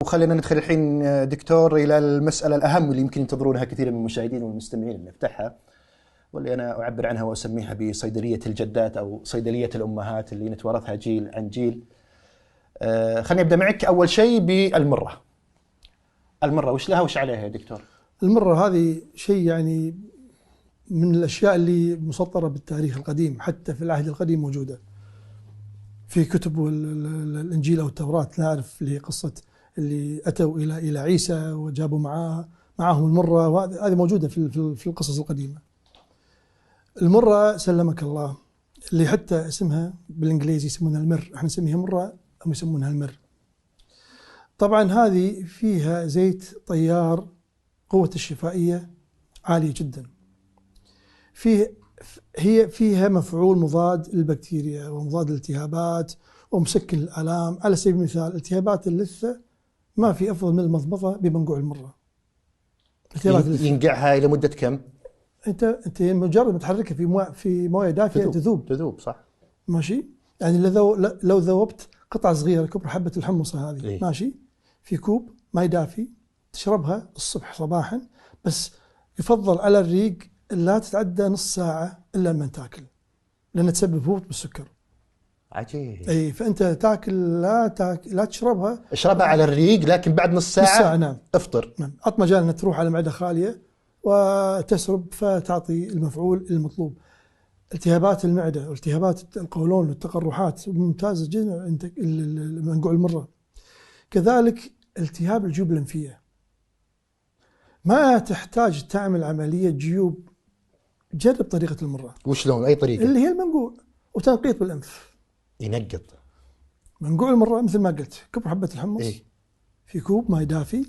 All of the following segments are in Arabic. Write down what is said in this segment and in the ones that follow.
وخلينا ندخل الحين دكتور إلى المسألة الأهم اللي يمكن ينتظرونها كثير من المشاهدين والمستمعين اللي نفتحها، واللي أنا أعبر عنها وأسميها بصيدلية الجدات أو صيدلية الأمهات اللي نتوارثها جيل عن جيل. خليني أبدأ معك أول شيء بالمرة. المرة وش لها وش عليها يا دكتور؟ المرة هذه شيء يعني من الأشياء اللي مسطرة بالتاريخ القديم، حتى في العهد القديم موجودة في كتب الإنجيل أو التوراة. نعرف اللي هي قصة اللي أتوا إلى عيسى وجابوا معهم المرة، وهذه موجودة في القصص القديمة. المرة سلمك الله اللي حتى اسمها بالإنجليزي يسمونها المر، احنا نسميها مرة هم يسمونها المر. طبعا هذه فيها زيت طيار، قوة الشفائية عالية جدا. هي فيها مفعول مضاد للبكتيريا ومضاد للالتهابات ومسكن الآلام. على سبيل المثال التهابات اللثة ما في أفضل من المضمضة بمنقوع المرة. ينقعها إلى مدة كم؟ أنت مجرد ما تحركها في موية دافية تذوب صح؟ ماشي. يعني لو ذوبت قطعة صغيرة كبر حبة الحمصة هذه إيه؟ ماشي في كوب ماء دافي تشربها الصبح صباحا، بس يفضل على الريق لا تتعدى نص ساعة إلا من تاكل، لأنها تسبب هبوط بالسكر. عجيب. أي فأنت تاكل لا تشربها، اشربها على الريق لكن بعد نص ساعة نعم افطر. نعم. عط مجال أنها تروح على معدة خالية وتسرب فتعطي المفعول المطلوب. التهابات المعدة والتهابات القولون والتقرحات ممتازة جدا عند منقوع المرة. كذلك التهاب الجيوب الأنفية ما تحتاج تعمل عملية جيوب، جرب طريقة المرة. وشلون؟ أي طريقة؟ اللي هي المنقوع وتنقيط بالأنف. ينقط منقوع المرة مثل ما قلت، كبر حبة الحمص إيه؟ في كوب ماء دافي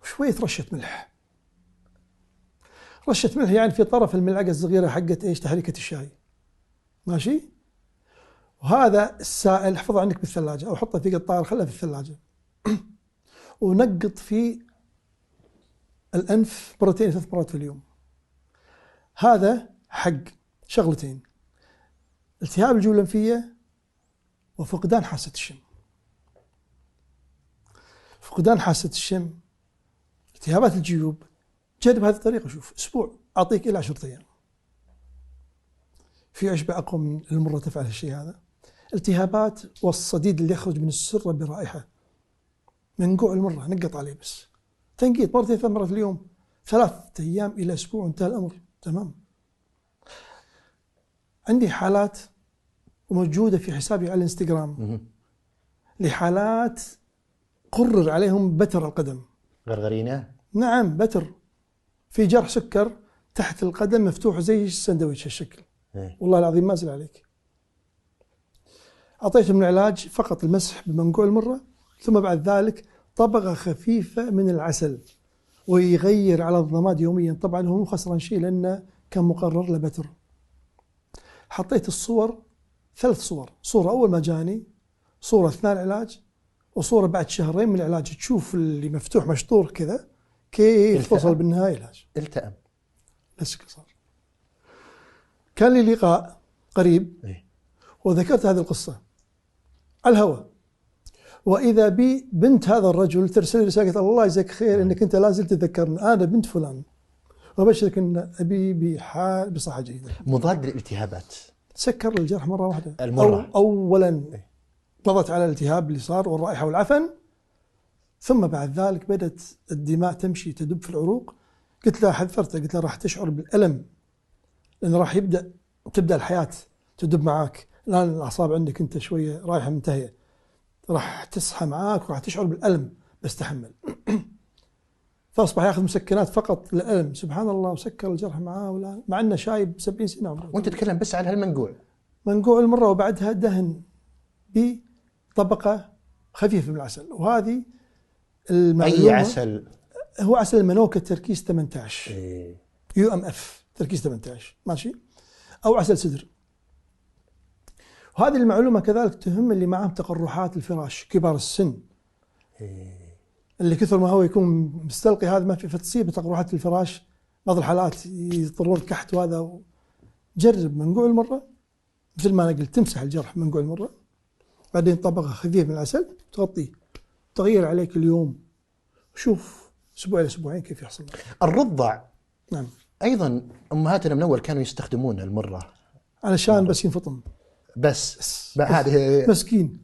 وشوية رشة ملح. رشة ملح يعني في طرف الملعقة الصغيرة حقت إيش تحريكة الشاي، ماشي. وهذا السائل احفظه عندك بالثلاجة أو حطه في قطار خلها في الثلاجة ونقط في الأنف 2-3 مرات في اليوم. هذا حق شغلتين: التهاب الجيوب الأنفية وفقدان حاسة الشم. فقدان حاسة الشم، التهابات الجيوب، جرب هذه الطريقة شوف أسبوع أعطيك إلى 10 أيام. في أشبه أقوى من المرة تفعل هالشيء هذا. التهابات والصديد اللي يخرج من السرة برائحة، منقوع المرة نقط عليه بس تنقيط 2-3 مرات في اليوم 3 أيام إلى أسبوع وانتهى الأمر تمام. عندي حالات وموجودة في حسابي على الانستغرام لحالات قرر عليهم بتر القدم. غرغرينة؟ نعم بتر، في جرح سكر تحت القدم مفتوح زي السندويتش هالشكل. والله العظيم ما أزل عليك. أعطيتهم العلاج فقط المسح بمنقوع المرة، ثم بعد ذلك طبقة خفيفة من العسل ويغير على الضماد يوميا. طبعا هو مو خسران شيء لأنه كان مقرر له بتر. حطيت الصور 3 صور، صورة أول ما جاني، صورة أثناء العلاج، وصورة بعد 2 شهرين من العلاج. تشوف اللي مفتوح مشطور كذا كيف وصل بالنهاية العلاج. التأم بس صار. كان لي لقاء قريب وذكرت هذه القصة على الهواء، وإذا بي بنت هذا الرجل ترسل لي رسالة: الله يجزاك خير إنك أنت لازلت تذكرني، أنا بنت فلان وأبشرك إن أبي بصحة جيدة. مضاد للالتهابات، سكر الجرح مرة واحدة. المرة أولا قضت على الالتهاب اللي صار والرائحة والعفن، ثم بعد ذلك بدأت الدماء تمشي تدب في العروق. قلت له حذرته، قلت له راح تشعر بالألم، لأن راح تبدأ الحياة تدب معاك. الآن الأعصاب عندك أنت شوية رايحة منتهية، راح تصحى معاك وراح تشعر بالألم، بس تحمل. فأصبح يأخذ مسكنات فقط للألم. سبحان الله، وسكر الجرح معاه مع أنه شايب 70 سنة عمره. وأنت تتكلم بس عن هالمنقوع، منقوع المرة، وبعدها دهن بطبقة خفيفة من العسل. وهذه أي عسل؟ هو عسل المنوكة تركيز 18 UMF تركيز 18 ماشي، أو عسل سدر. وهذه المعلومة كذلك تهم اللي معهم تقرحات الفراش، كبار السن اللي كثر ما هو يكون مستلقي هذا ما في، فتصيب تقرحات الفراش. بعض الحالات يضطرون كحت. وهذا جرب منقوع المرة مثل ما أنا قلت، تمسح الجرح منقوع المرة، بعدين طبقة خفيفة من العسل تغطيه تغير عليك اليوم، شوف أسبوع إلى أسبوعين كيف يحصل. الرضع نعم. أيضا أمهاتنا من أول كانوا يستخدمون المرة علشان بس ينفطم. بس هذه مسكين.